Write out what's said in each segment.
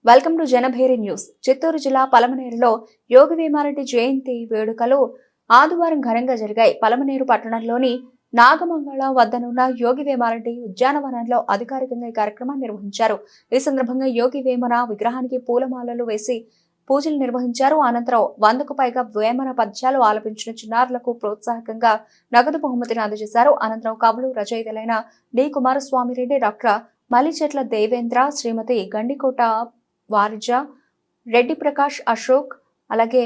Welcome to Janabheri news. Chittoor జిల్లా పలమనేరులో యోగి వేమారెడ్డి జయంతి వేడుకలు ఆదివారం ఘనంగా జరిగాయి. పలమనేరు పట్టణంలోని నాగమంగళ వద్దనున్న యోగి వేమారెడ్డి ఉద్యానవనంలో అధికారికంగా ఈ కార్యక్రమాన్ని నిర్వహించారు. ఈ సందర్భంగా యోగి వేమన విగ్రహానికి పూలమాలలు వేసి పూజలు నిర్వహించారు. అనంతరం 100కు పైగా వేమన పద్యాలు ఆలపించిన చిన్నారులకు ప్రోత్సాహకంగా నగదు బహుమతిని అందజేశారు. అనంతరం కవులు రచయితలైన డి కుమారస్వామిరెడ్డి, డాక్టర్ మలిచెట్ల దేవేంద్ర, శ్రీమతి గండికోట వారిజ, రెడ్డి ప్రకాష్, అశోక్, అలాగే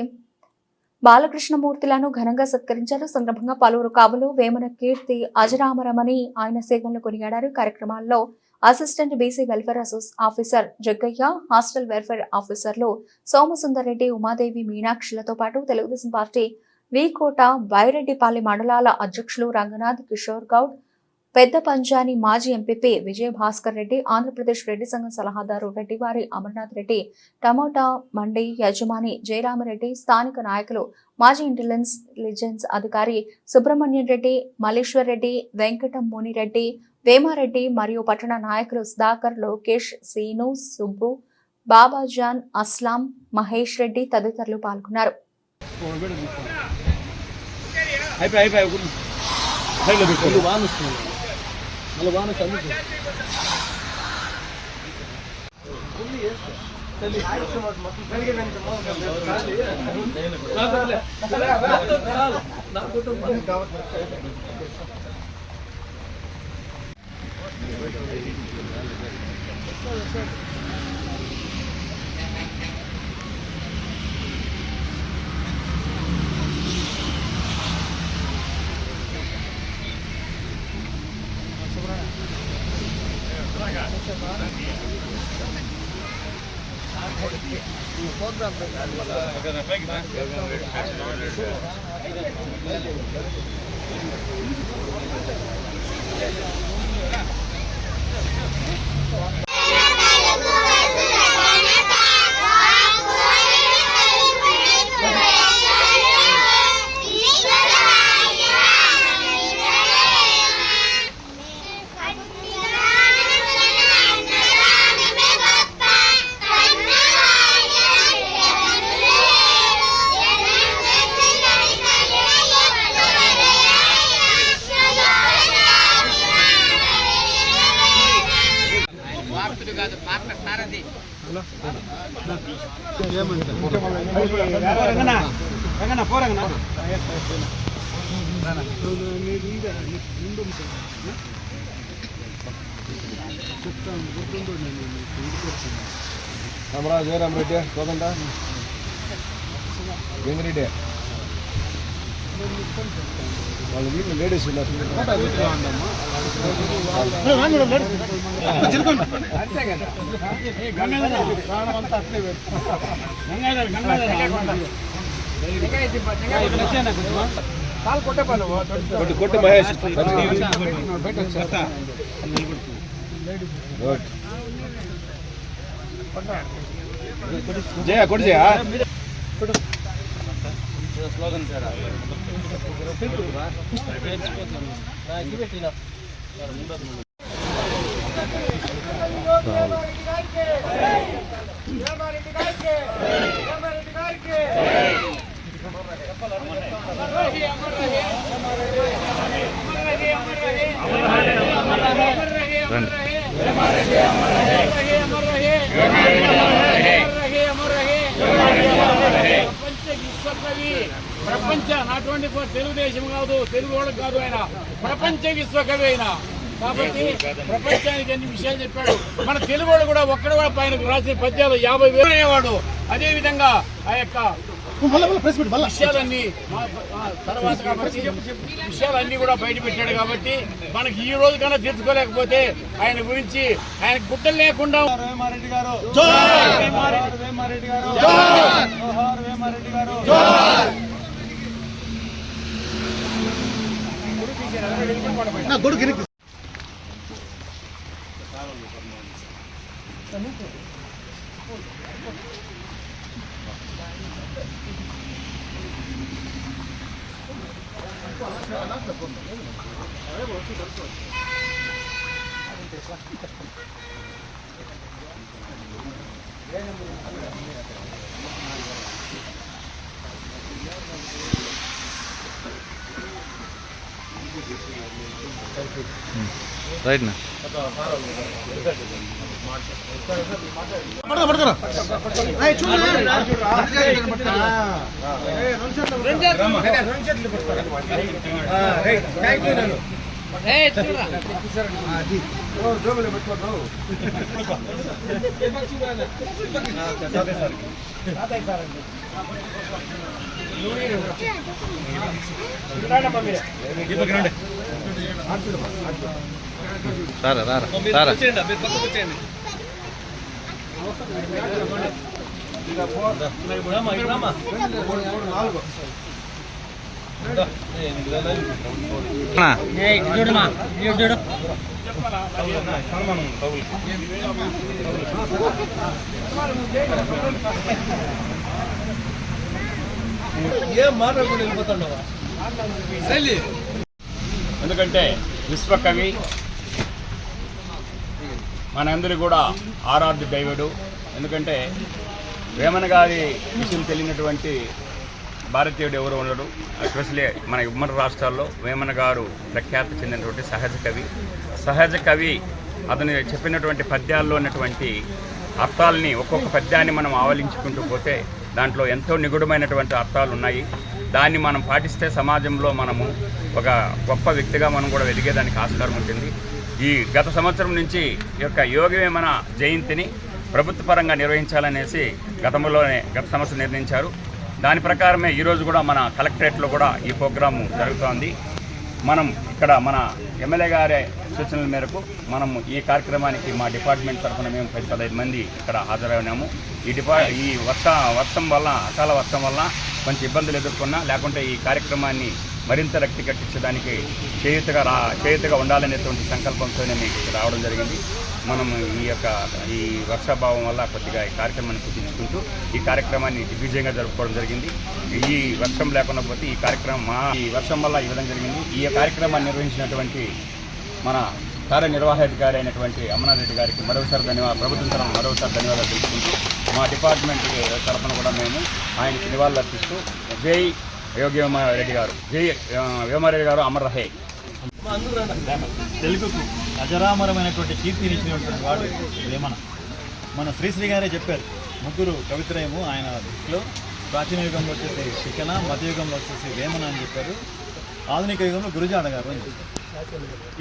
బాలకృష్ణమూర్తులను ఘనంగా సత్కరించారు. సందర్భంగా పలువురు కవులు వేమన కీర్తి అజరామరమని ఆయన సేవలను కొనియాడారు. కార్యక్రమాల్లో assistant BC welfare officer Jaggayya, hostel welfare ఆఫీసర్లు సోమసుందర్ రెడ్డి, ఉమాదేవి, మీనాక్షిలతో పాటు తెలుగుదేశం పార్టీ వీకోట, బైరెడ్డిపల్లి మండలాల అధ్యక్షులు రంగనాథ్, కిషోర్ గౌడ్, పెద్ద పంజాని, మాజీ ఎంపీపీ విజయభాస్కర్ రెడ్డి, ఆంధ్రప్రదేశ్ రెడ్డి సంఘం సలహాదారు రెడ్డివారి అమర్నాథ్ రెడ్డి, టమోటా మండి యజమాని జయరామరెడ్డి, స్థానిక నాయకులు మాజీ ఇంటెలిజెన్స్ అధికారి సుబ్రహ్మణ్యం రెడ్డి, మల్లేశ్వర్ రెడ్డి, వెంకట మునిరెడ్డి, వేమారెడ్డి మరియు పట్టణ నాయకులు సుధాకర్, లోకేష్, సీను, సుబ్బు, బాబాజాన్, అస్లాం, మహేష్ రెడ్డి తదితరులు పాల్గొన్నారు. జయరామ్ రెడ్డి, కోదండ వెంగిరెడ్డి, వాళ్ళ వీళ్ళు లేడీస్ కొట్టు మహేష్ జయ కొట్టు జయ స్లోగన్ ప్రపంచ నాటువంటి తెలుగుదేశం కాదు, తెలుగు వాళ్ళకి కాదు, ఆయన ప్రపంచ విశ్వకవి అయిన కాబట్టి ప్రపంచానికి అన్ని విషయాలు చెప్పాడు. మన తెలుగు వాళ్ళు కూడా ఒక్కడ కూడా పైన రాసిన పద్యాలు 50,000 అయ్యేవాడు. అదే విధంగా ఆ యొక్క విషయాలన్నీ తర్వాత కాబట్టి విషయాలన్నీ కూడా బయట పెట్టాడు. కాబట్టి మనకి ఈ రోజు కన్నా తెలుసుకోలేకపోతే ఆయన గురించి ఆయన గుడ్డలు లేకుండా వేమారెడ్డి గారు రైట్ నా రారా రారా రారా ఏం మాట్లాడుకుంటూ వెళ్ళిపోతాడు. ఎందుకంటే విశ్వకవి మనందరి కూడా ఆరాధ్య దైవుడు. ఎందుకంటే వేమన గారి విషయం తెలియనటువంటి భారతీయుడు ఎవరు ఉండడు. ఎస్పెషలీ మన ఉమ్మడి రాష్ట్రాల్లో వేమన గారు ప్రఖ్యాతి చెందినటువంటి సహజ కవి అతను చెప్పినటువంటి పద్యాల్లో ఉన్నటువంటి అర్థాలని ఒక్కొక్క పద్యాన్ని మనం ఆవలించుకుంటూ పోతే దాంట్లో ఎంతో నిగూఢమైనటువంటి అర్థాలు ఉన్నాయి. దాన్ని మనం పాటిస్తే సమాజంలో మనము ఒక గొప్ప వ్యక్తిగా మనం కూడా వెలిగేదానికి ఆస్కారం ఉంటుంది. ఈ గత సంవత్సరం నుంచి ఈ యొక్క యోగి వేమన జయంతిని ప్రభుత్వ పరంగా నిర్వహించాలనేసి గత సంవత్సరం నిర్ణయించారు. దాని ప్రకారమే ఈరోజు కూడా మన కలెక్టరేట్లో కూడా ఈ ప్రోగ్రాము జరుగుతోంది. మనం ఇక్కడ మన ఎమ్మెల్యే గారి సూచనల మేరకు మనము ఈ కార్యక్రమానికి మా డిపార్ట్మెంట్ తరఫున మేము 15 మంది ఇక్కడ హాజరైనాము. ఈ వర్షం వల్ల అకాల వర్షం వల్ల కొంచెం ఇబ్బందులు ఎదుర్కొన్నా, లేకుంటే ఈ కార్యక్రమాన్ని మరింత రక్తి కట్టించడానికి చేయుతగా ఉండాలనేటువంటి సంకల్పంతోనే మీకు ఇక్కడ రావడం జరిగింది. మనం ఈ వర్షాభావం వల్ల కొద్దిగా ఈ కార్యక్రమాన్ని కుదించుకుంటూ ఈ కార్యక్రమాన్ని దిగ్విజయంగా జరుపుకోవడం జరిగింది. ఈ వర్షం లేకుండా పోతే ఈ వర్షం వల్ల ఈ విధంగా జరిగింది. ఈ కార్యక్రమాన్ని నిర్వహించినటువంటి మన కార్యనిర్వాహాధికారి అయినటువంటి అమర్నాథ్ రెడ్డి గారికి ప్రభుత్వం తరఫున మరోసారి ధన్యవాదాలు తెలుసుకుంటూ మా డిపార్ట్మెంట్ తరఫున కూడా మేము ఆయనకి నివాళులు అర్పిస్తూ జై యోగి వేమారెడ్డి గారు, జై వేమారెడ్డి గారు అమర్ రహే. తెలుగుకు అజరామరమైనటువంటి కీర్తినిచ్చినటువంటి వాడు వేమన. మన శ్రీశ్రీ గారే చెప్పారు, ముగ్గురు కవిత్రయము ఆయన దృష్టిలో. ప్రాచీన యుగంలో వచ్చేసి శిఖన, మధ్యయుగంలో వచ్చేసి వేమన అని చెప్పారు, ఆధునిక యుగంలో గురుజాడ గారు అని చెప్పారు.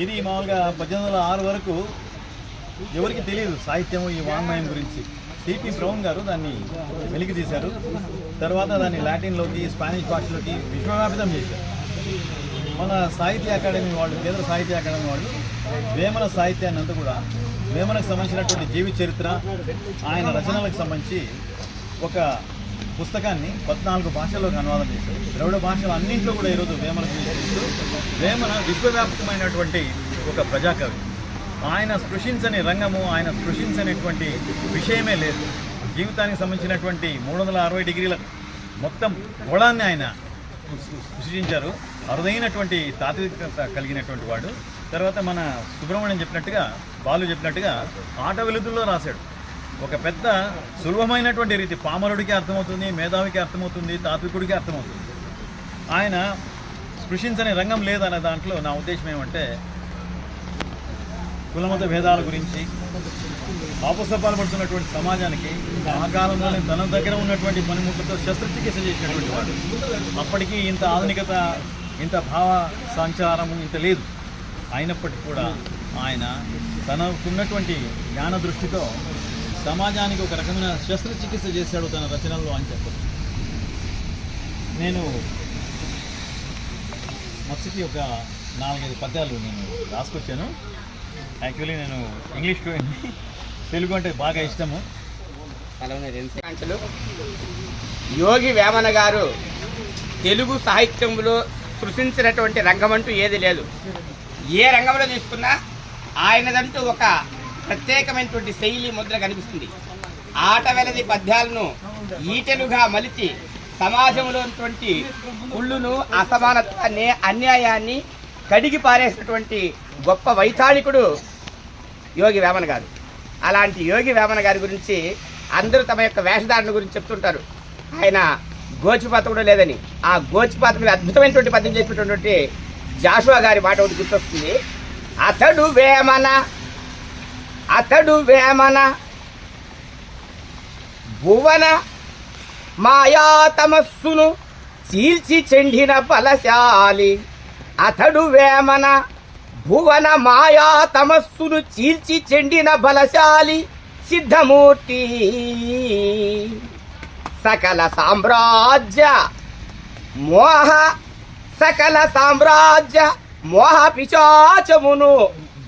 ఇది మామూలుగా 1806 వరకు ఎవరికి తెలియదు సాహిత్యము, ఈ వాంగ్మయం గురించి. సిపి బ్రౌన్ గారు దాన్ని వెలికి తీశారు. తర్వాత దాన్ని లాటిన్లోకి, స్పానిష్ భాషలోకి విశ్వవ్యాపితం చేశారు. మన సాహిత్య అకాడమీ వాళ్ళు, కేంద్ర సాహిత్య అకాడమీ వాళ్ళు వేమన సాహిత్యాన్ని అంతా కూడా, వేమనకు సంబంధించినటువంటి జీవిత చరిత్ర, ఆయన రచనలకు సంబంధించి ఒక పుస్తకాన్ని 14 భాషల్లోకి అనువాదం చేశారు. ద్రవిడ భాషలు అన్నింటిలో కూడా ఈరోజు వేమన గురించి. వేమన విశ్వవ్యాపకమైనటువంటి ఒక ప్రజాకవి. ఆయన స్పృశించని రంగము, ఆయన స్పృశించనేటువంటి విషయమే లేదు. జీవితానికి సంబంధించినటువంటి 360 డిగ్రీల మొత్తం గోళాన్ని ఆయన సృష్టించారు. అరుదైనటువంటి తాత్వికత కలిగినటువంటి వాడు. తర్వాత మన సుబ్రహ్మణ్యం చెప్పినట్టుగా, బాలు చెప్పినట్టుగా ఆట వెలుతుల్లో రాశాడు. ఒక పెద్ద సులభమైనటువంటి రీతి, పామరుడికి అర్థమవుతుంది, మేధావికి అర్థమవుతుంది, తాత్వికుడికి అర్థమవుతుంది. ఆయన స్పృశించని రంగం లేదనే దాంట్లో నా ఉద్దేశం ఏమంటే, కులమత భేదాల గురించి ఆపసపాలు పడుతున్నటువంటి సమాజానికి ఆ కాలంలోనే తన దగ్గర ఉన్నటువంటి పనిముట్లతో శస్త్రచికిత్స చేసినటువంటి వాడు. అప్పటికీ ఇంత ఆధునికత, ఇంత భావ సంచారము ఇంత లేదు. అయినప్పటికీ కూడా ఆయన తనకున్నటువంటి జ్ఞాన దృష్టితో సమాజానికి ఒక రకమైన శస్త్రచికిత్స చేశాడు తన రచనల్లో అని చెప్పచ్చు. నేను మొదటి ఒక 4-5 పద్యాలు నేను రాసుకొచ్చాను. యాక్చువల్లీ నేను ఇంగ్లీష్ స్టూడెంట్, తెలుగు అంటే బాగా ఇష్టము. యోగి వేమన గారు తెలుగు సాహిత్యంలో సృష్టించినటువంటి రంగం అంటూ ఏది లేదు. ఏ రంగంలో తీసుకున్నా ఆయనదంటూ ఒక ప్రత్యేకమైనటువంటి శైలి ముద్ర కనిపిస్తుంది. ఆట వెలది పద్యాలను ఈటెలుగా మలిచి సమాజంలో ఉన్నటువంటి కుళ్ళును, అసమానత్వాన్ని, అన్యాయాన్ని కడిగి పారేసినటువంటి గొప్ప వైతాళికుడు యోగి వేమన గారు. అలాంటి యోగి వేమన గారి గురించి అందరూ తమ యొక్క వేషధారణ గురించి చెప్తుంటారు. ఆయన గోచిపాత కూడా లేదని. ఆ గోచిపాత మీద అద్భుతమైనటువంటి పద్యం చెప్పినటువంటి జాషువా గారి మాట ఒకటి గుర్తొస్తుంది. అతడు వేమన భువన మాయా తమస్సును చీల్చి చెండిన బలశాలి. అతడు వేమన భువన మాయా తమస్సును చీల్చి చెండిన బలశాలి సిద్ధమూర్తి. సకల సామ్రాజ్య మోహ పిశాచమును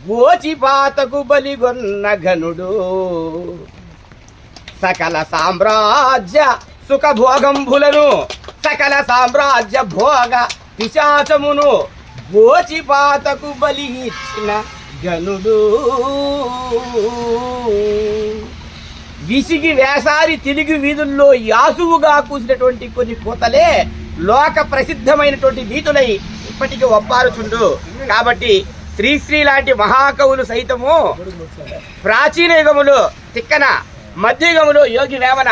గోచిపాతకు బలిగొన్న ఘనుడు. సకల సామ్రాజ్య సుఖభోగంబులను సకల సామ్రాజ్య భోగ పిశాచమును గోచిపాతకు బలి ఇచ్చిన ఘనుడు. విసిగి వేసారి తిరిగి వీధుల్లో యాసువుగా కూసినటువంటి కొన్ని కోతలే లోక ప్రసిద్ధమైనటువంటి నీతులై ఇప్పటికీ ఒప్పారుచుండు. కాబట్టి శ్రీశ్రీ లాంటి మహాకవులు సైతము ప్రాచీన యుగములో తిక్కన, మధ్యయుగములో యోగి వేమన,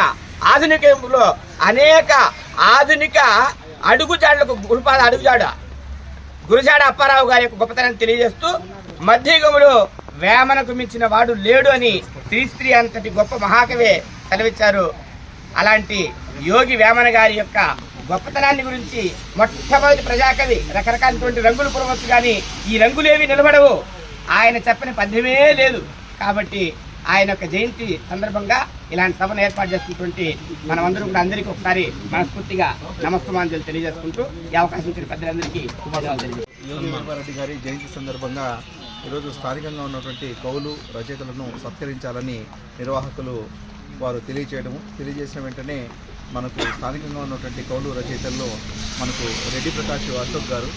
ఆధునిక యుగంలో అనేక ఆధునిక అడుగుజాడలకు గురుజాడ అప్పారావు గారి యొక్క గొప్పతనాన్ని తెలియజేస్తూ మధ్యయుగములో వేమనకు మించిన వాడు లేడు అని శ్రీశ్రీ అంతటి గొప్ప మహాకవే సెలవిచ్చారు. అలాంటి యోగి వేమన గారి యొక్క గొప్పతనాన్ని గురించి మొట్టమొదటి ప్రజాకవి రకరకాలటువంటి రంగులు పురవచ్చు, కానీ ఈ రంగులేవి నిలబడవు. ఆయన చెప్పని పద్యమే లేదు. కాబట్టి ఆయన యొక్క జయంతి సందర్భంగా ఇలాంటి సభను ఏర్పాటు చేసుకున్నటువంటి మనమందరం కూడా అందరికీ ఒకసారి మనస్ఫూర్తిగా నమస్కారాలు తెలియజేసుకుంటూ ఈ అవకాశం ఇచ్చిన పెద్దలందరికీ ధన్యవాదాలు తెలియజేస్తాను. యోగి వేమనరెడ్డి గారి జయంతి సందర్భంగా ఈరోజు స్థానికంగా ఉన్నటువంటి కవులు రచయితలను సత్కరించాలని నిర్వాహకులు వారు తెలియజేసిన వెంటనే మనకు స్థానికంగా ఉన్నటువంటి కవులు రచయితల్లో మనకు రెడ్డి ప్రకాష్ అశోక్ గారు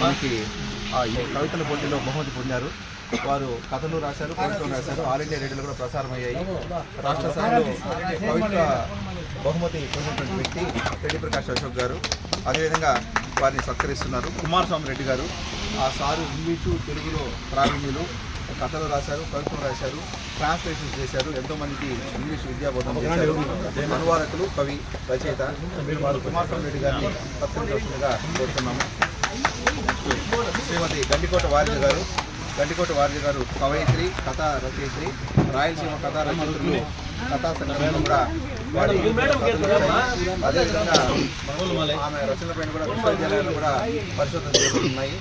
మనకి ఈ కవితల పోటీలో బహుమతి పొందారు. వారు కథలు రాశారు, కవిత్వం రాశారు. ఆల్ ఇండియా రేడియోలో కూడా ప్రసారం అయ్యాయి. రాష్ట్ర స్థాయిలో కవిత్వ బహుమతి పొందినటువంటి వ్యక్తి రెడ్డి ప్రకాష్ అశోక్ గారు. అదేవిధంగా వారిని సత్కరిస్తున్నారు కుమారస్వామి రెడ్డి గారు. ఆ సారు ఇంగ్లీషు, తెలుగులో ప్రావీణ్యులు, కథలు రాశారు, కవిత్వం రాశారు, ట్రాన్స్లేషన్స్ చేశారు. ఎంతోమందికి ఇంగ్లీష్ విద్యాబోధన చేశారు. అనువాదకులు, కవి, రచయిత వారు కుమారస్వామి రెడ్డి గారిని సత్కరించవలసిందిగా కోరుతున్నాము. శ్రీమతి గండికోట వారిజ గారు కవయిత్రి, కథా రచయిత్రి, రాయలసీమ కథా రచయిత్రులు, కథా సంఘంలో కూడా వారి అదేవిధంగా ఆమె రచనలపైన కూడా విశ్వవిద్యాలయాలు కూడా పరిశోధన చేస్తున్నాయి.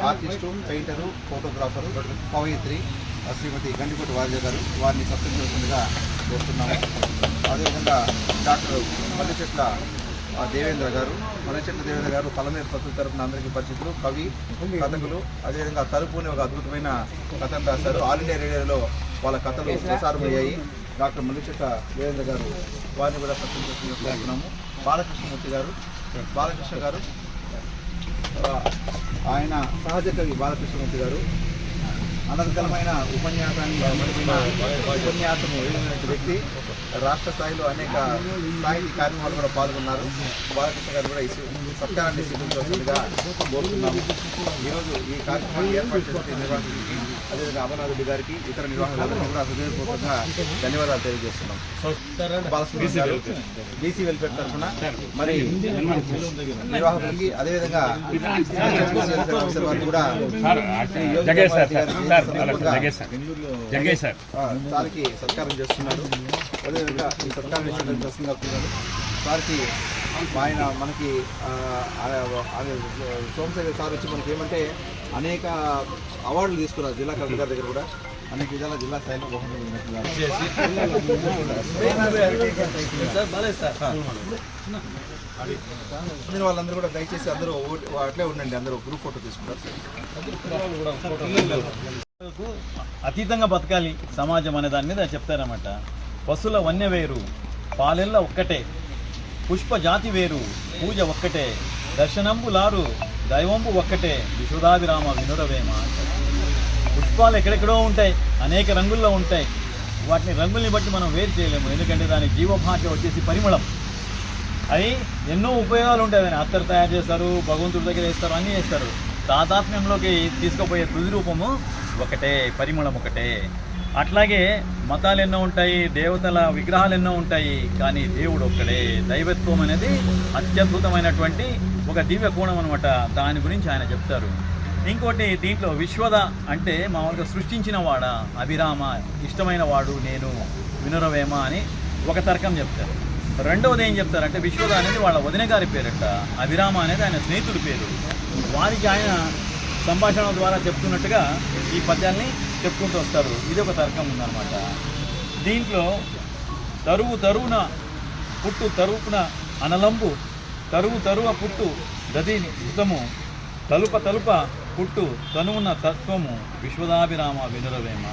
ఆర్టిస్టు, పెయింటరు, ఫోటోగ్రాఫరు, కవయిత్రి శ్రీమతి గండికోట వారిజ గారు, వారిని సత్కరించవలసిందిగా కోరుతున్నాము. అదేవిధంగా డాక్టర్ మల్లిచెట్ల దేవేంద్ర గారు పలమేరు ప్రకృతి తరపున అందరికీ పరిచితులు, కవి, కథకులు. అదేవిధంగా తలుపు అని ఒక అద్భుతమైన కథను రాశారు. ఆల్ ఇండియా రేడియోలో వాళ్ళ కథలు ప్రసారమయ్యాయి. డాక్టర్ మల్లిచెట్ల దేవేంద్ర గారు, వారిని కూడా సత్కరించుకుంటున్నాము. బాలకృష్ణ గారు ఆయన సహజ కవి బాలకృష్ణమూర్తి గారు అనర్గళమైన ఉపన్యాసం వేసినటువంటి వ్యక్తి. రాష్ట్ర స్థాయిలో అనేక సాహితీ కార్యక్రమాలు కూడా పాల్గొన్నారు. బాలకృష్ణ గారు కూడా ఈ సత్కారాన్ని స్వీకరించవలసిందిగా కోరుతున్నాము. ఈరోజు ఈ కార్యక్రమాన్ని ఏర్పాటు చేసిన నిర్వాహకులకి, అదేవిధంగా అమర్నాథ్ గారికి, ఇతర నిర్వాహకులందరికీ కూడా హృదయపూర్వకంగా ధన్యవాదాలు తెలియజేస్తున్నాం. బాలసుబ్రహ్మణ్యం గారు బీసీ వెల్ఫేర్ తరఫున మరి నిర్వాహకులకి, అదేవిధంగా వారికి కూడా సార్కి సత్కారం చేస్తున్నారు. అదేవిధంగా ఈ సత్కారాన్ని స్వీకరించాల్సిందిగా సార్కి ఆయన మనకి సోమశేఖర్ సార్ వచ్చి మనకి ఏమంటే అనేక అవార్డులు తీసుకున్నారు. జిల్లా కలెక్టర్ గారి దగ్గర కూడా అనేక జిల్లా స్థాయిలో బహుమతులు వాళ్ళందరూ కూడా దయచేసి అందరూ అట్లే ఉండండి. అందరూ గ్రూప్ ఫోటో తీసుకుంటారు. అతీతంగా బతకాలి సమాజం అనే దాని మీద చెప్తారన్నమాట. పశుల వన్య వేరు, పాలెల్ల ఒక్కటే, పుష్ప జాతి వేరు, పూజ ఒక్కటే, దర్శనంబులారు, దైవంబు ఒక్కటే, విశుధాభిరామ వినురవేమ. పుష్పాలు ఎక్కడెక్కడో ఉంటాయి, అనేక రంగుల్లో ఉంటాయి. వాటిని రంగుల్ని బట్టి మనం వేరు చేయలేము. ఎందుకంటే దాని జీవభాష వచ్చేసి పరిమళం. అవి ఎన్నో ఉపయోగాలు ఉంటాయి. దాన్ని అత్తరు తయారు చేస్తారు, భగవంతుడి దగ్గర వేస్తారు, అన్నీ చేస్తారు. తాదాత్మ్యంలోకి తీసుకుపోయే తుది రూపము ఒకటే, పరిమళం ఒకటే. అట్లాగే మతాలు ఎన్నో ఉంటాయి, దేవతల విగ్రహాలు ఎన్నో ఉంటాయి, కానీ దేవుడు ఒక్కడే. దైవత్వం అనేది అత్యద్భుతమైనటువంటి ఒక దివ్య కోణం అనమాట. దాని గురించి ఆయన చెప్తారు. ఇంకోటి దీంట్లో విశ్వద అంటే మామూలుగా సృష్టించిన వాడా, అభిరామ ఇష్టమైన వాడు నేను, వినురవేమ అని ఒక తర్కం చెప్తారు. రెండవది ఏం చెప్తారంటే విశ్వద అనేది వాళ్ళ వదిన గారి పేరట, అభిరామ అనేది ఆయన స్నేహితుడి పేరు. వారికి ఆయన సంభాషణ ద్వారా చెప్తున్నట్టుగా ఈ పద్యాల్ని చెప్పుకుంటూ వస్తారు. ఇది ఒక తర్కం ఉందన్నమాట. దీంట్లో తరువున పుట్టు తరువున అనలంబు, తరువ పుట్టు దది హితము, తలుప పుట్టు తనువున తత్వము, విశ్వదాభిరామ వినురవేమ.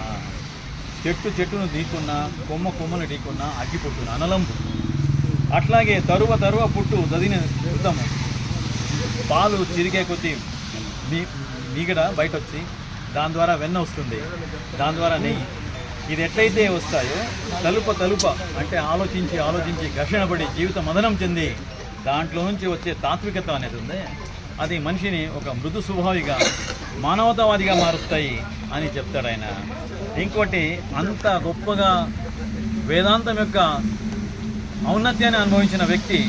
చెట్టును ఢీకున్నా, కొమ్మను ఢీకున్నా అగ్గి పుట్టున అనలంబు. అట్లాగే తరువ పుట్టు దదిని హితము, పాలు చిరిగే కొద్దీ మీగడ బయట వచ్చి దాని ద్వారా వెన్న వస్తుంది, దాని ద్వారా నెయ్యి. ఇది ఎట్లయితే వస్తాయో తలుప అంటే ఆలోచించి ఘర్షణ పడి జీవిత మదనం చెంది దాంట్లో నుంచి వచ్చే తాత్వికత అనేది ఉంది, అది మనిషిని ఒక మృదు స్వభావిగా మానవతావాదిగా మారుస్తాయి అని చెప్తాడు ఆయన. ఇంకోటి అంత గొప్పగా వేదాంతం యొక్క ఔన్నత్యాన్ని అనుభవించిన వ్యక్తి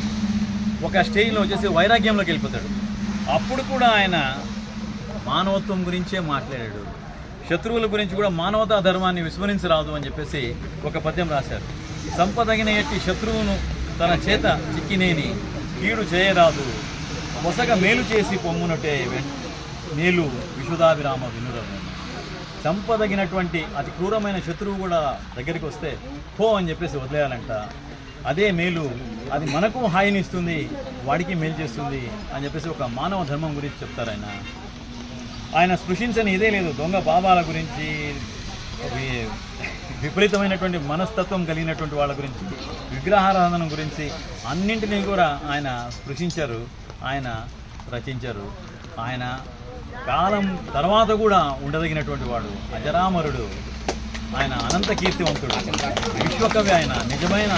ఒక స్టేజ్లో వచ్చేసి వైరాగ్యంలోకి వెళ్ళిపోతాడు. అప్పుడు కూడా ఆయన మానవత్వం గురించే మాట్లాడాడు. శత్రువుల గురించి కూడా మానవతా ధర్మాన్ని విస్మరించరాదు అని చెప్పేసి ఒక పద్యం రాశారు. సంపదగిన ఎట్టి శత్రువును తన చేత చిక్కినేని కీడు చేయరాదు, మొసగ మేలు చేసి పొమ్మునటే మేలు విశ్వదాభిరామ వినురవేమ. సంపదగినటువంటి అతి క్రూరమైన శత్రువు కూడా దగ్గరికి వస్తే పో అని చెప్పేసి వదిలేయాలంట. అదే మేలు, అది మనకు హాయినిస్తుంది, వాడికి మేలు చేస్తుంది అని చెప్పేసి ఒక మానవ ధర్మం గురించి చెప్తారు ఆయన. ఆయన స్పృశించని ఇదే లేదు. దొంగ బాబాల గురించి, విపరీతమైనటువంటి మనస్తత్వం కలిగినటువంటి వాళ్ళ గురించి, విగ్రహారాధన గురించి అన్నింటినీ కూడా ఆయన స్పృశించారు, ఆయన రచించారు. ఆయన కాలం తర్వాత కూడా ఉండదగినటువంటి వాడు, అజరామరుడు, ఆయన అనంత కీర్తివంతుడు, విశ్వకవి. ఆయన నిజమైన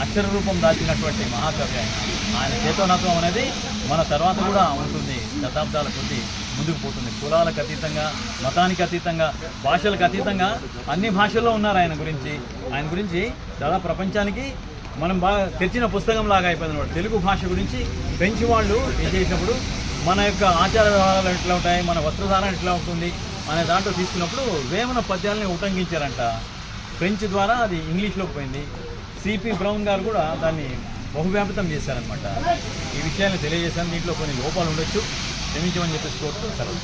అక్షర రూపం దాచినటువంటి మహాకవి. ఆయన చేతనత్వం అనేది మన తర్వాత కూడా ఉంటుంది, శతాబ్దాల కొద్దీ ముందుకు పోతుంది. కులాలకు అతీతంగా, మతానికి అతీతంగా, భాషలకు అతీతంగా అన్ని భాషల్లో ఉన్నారు ఆయన గురించి చాలా ప్రపంచానికి మనం బాగా తెచ్చిన పుస్తకం లాగా అయిపోయింది అనమాట. తెలుగు భాష గురించి ఫ్రెంచ్ వాళ్ళు ఏం చేసినప్పుడు మన యొక్క ఆచార వ్యవహారాలు ఎట్లా ఉంటాయి, మన వస్త్రధారణ ఎట్లా ఉంటుంది అనే దాంట్లో తీసుకున్నప్పుడు వేమన పద్యాలని ఉటంకించారంట. ఫ్రెంచ్ ద్వారా అది ఇంగ్లీష్లోకి పోయింది. సిపి బ్రౌన్ గారు కూడా దాన్ని బహువ్యాపితం చేశారనమాట. ఈ విషయాన్ని తెలియజేశాను. దీంట్లో కొన్ని లోపాలు ఉండొచ్చు, క్షమించమని చెప్పేసి కోరుతూ సెలవు.